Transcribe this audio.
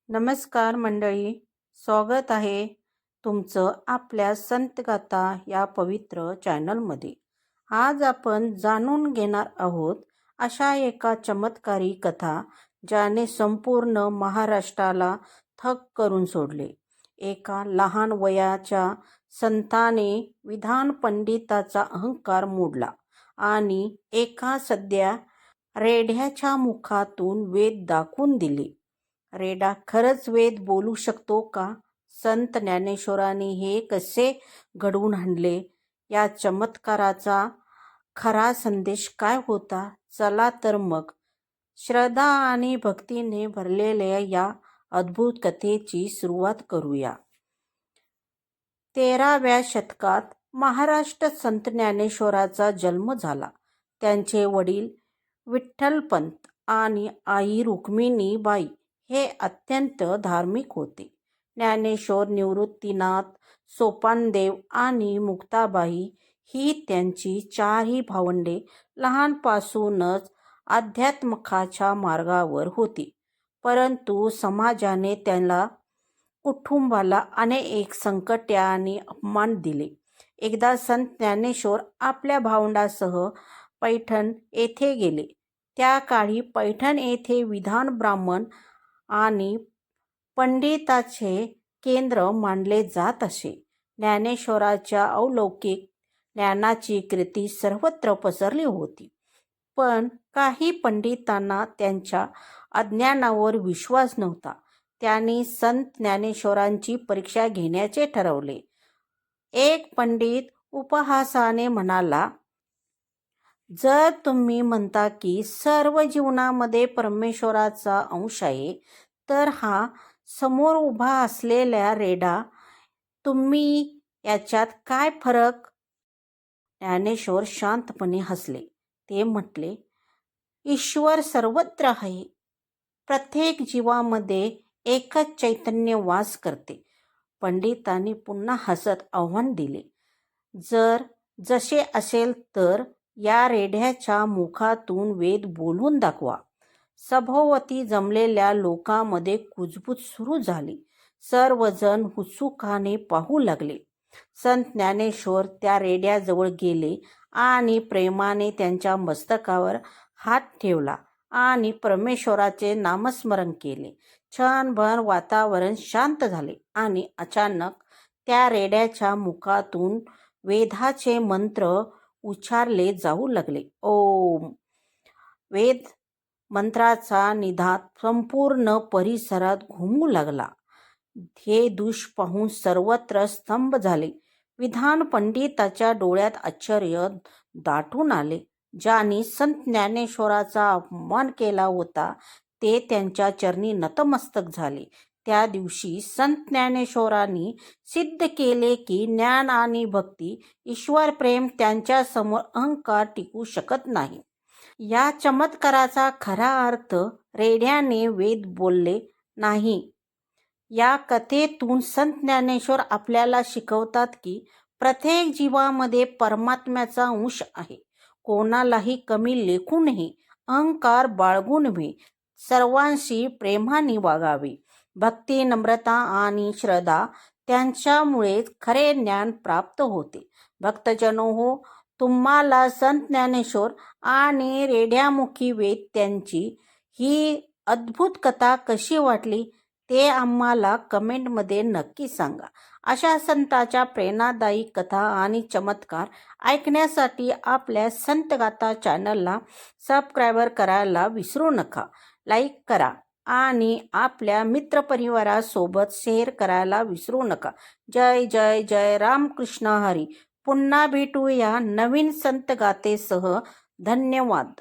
नमस्कार मंडळी, स्वागत आहे तुमचं आपल्या संतगाथा या पवित्र चॅनलमध्ये. आज आपण जाणून घेणार आहोत अशा एका चमत्कारी कथा ज्याने संपूर्ण महाराष्ट्राला थक्क करून सोडले. एका लहान वयाच्या संताने विधान पंडिताचा अहंकार मोडला आणि एका सध्या रेड्याच्या मुखातून वेद दाखवून दिले. रेडा खरंच वेद बोलू शकतो का? संत ज्ञानेश्वरांनी हे कसे घडवून आणले? या चमत्काराचा खरा संदेश काय होता? चला तर मग श्रद्धा आणि भक्तीने भरलेल्या या अद्भुत कथेची सुरुवात करूया. 13व्या शतकात महाराष्ट्र संत ज्ञानेश्वराचा जन्म झाला. त्यांचे वडील विठ्ठलपंत आणि आई रुक्मिणीबाई हे अत्यंत धार्मिक होते. ज्ञानेश्वर, निवृत्तीनाथ, सोपानदेव आणि मुक्ताबाई ही त्यांची 4ही भावंडे लहानपासूनच अध्यात्माच्या मार्गावर होती. परंतु समाजाने त्यांना कुटुंबाला अनेक संकटे आणि अपमान दिले. एकदा संत ज्ञानेश्वर आपल्या भावंडासह पैठण येथे गेले. त्या काळी पैठण येथे विद्वान ब्राह्मण आणि पंडिताचे केंद्र मानले जात असे. ज्ञानेश्वराच्या अलौकिक ज्ञानाची कीर्ती सर्वत्र पसरली होती. पण काही पंडितांना त्यांच्या अज्ञानावर विश्वास नव्हता. त्यांनी संत ज्ञानेश्वरांची परीक्षा घेण्याचे ठरवले. एक पंडित उपहासाने म्हणाला, जर तुम्ही म्हणता की सर्व जीवनामध्ये परमेश्वराचा अंश आहे, तर हा समोर उभा असलेला रेडा, तुम्ही याच्यात काय फरक? ज्ञानेश्वर शांतपणे हसले. ते म्हटले, ईश्वर सर्वत्र आहे. प्रत्येक जीवामध्ये एकच चैतन्य वास करते. पंडितांनी पुन्हा हसत आव्हान दिले, जर जसे असेल तर या रेड्याच्या मुखातून वेद बोलून दाखवा. सभोवती जमलेल्या लोकांमध्ये कुजबूज सुरू झाली. सर्वजण उत्सुकाने पाहू लागले. संत ज्ञानेश्वर त्या रेड्याजवळ गेले आणि प्रेमाने त्यांच्या मस्तकावर हात ठेवला आणि परमेश्वराचे नामस्मरण केले. क्षणभर वातावरण शांत झाले आणि अचानक त्या रेड्याच्या मुखातून वेदाचे मंत्र उच्चारले जाऊ लागले. ओम. वेद मंत्राचा निनाद संपूर्ण परिसरात घुमू लागला. हे दृश्य पाहून सर्वत्र स्तंभ झाले. विद्वान पंडिताच्या डोळ्यात आश्चर्य दाटून आले. ज्यांनी संत ज्ञानेश्वराचा अपमान केला होता ते त्यांच्या चरणी नतमस्तक झाले. त्या दिवशी संत ज्ञानेश्वरांनी सिद्ध केले की ज्ञान आणि भक्ती, ईश्वर प्रेम त्यांच्यासमोर अहंकार टिकू शकत नाही. या चमत्काराचा खरा अर्थ रेड्याने वेद बोलले नाही. या कथेतून संत ज्ञानेश्वर आपल्याला शिकवतात की प्रत्येक जीवामध्ये परमात्म्याचा अंश आहे. कोणालाही कमी लेखू नये, अहंकार बाळगू नये, सर्वांशी प्रेमाने वागावे. भक्ती, नम्रता आणि श्रद्धा त्यांच्यामुळेच खरे ज्ञान प्राप्त होते. भक्तजनो हो, तुम्हाला संत ज्ञानेश्वर आणि रेड्यामुखी वेद त्यांची ही अद्भुत कथा कशी वाटली ते आम्हाला कमेंटमध्ये नक्की सांगा. अशा संतांच्या प्रेरणादायी कथा आणि चमत्कार ऐकण्यासाठी आपल्या संतगाथा चॅनलला सबस्क्राईब करायला विसरू नका. लाईक करा आणि आपल्या मित्रपरिवारासोबत शेअर करायला विसरू नका. जय जय जय रामकृष्ण हरी. पुन्हा भेटूया नवीन संतगाथेसह. धन्यवाद.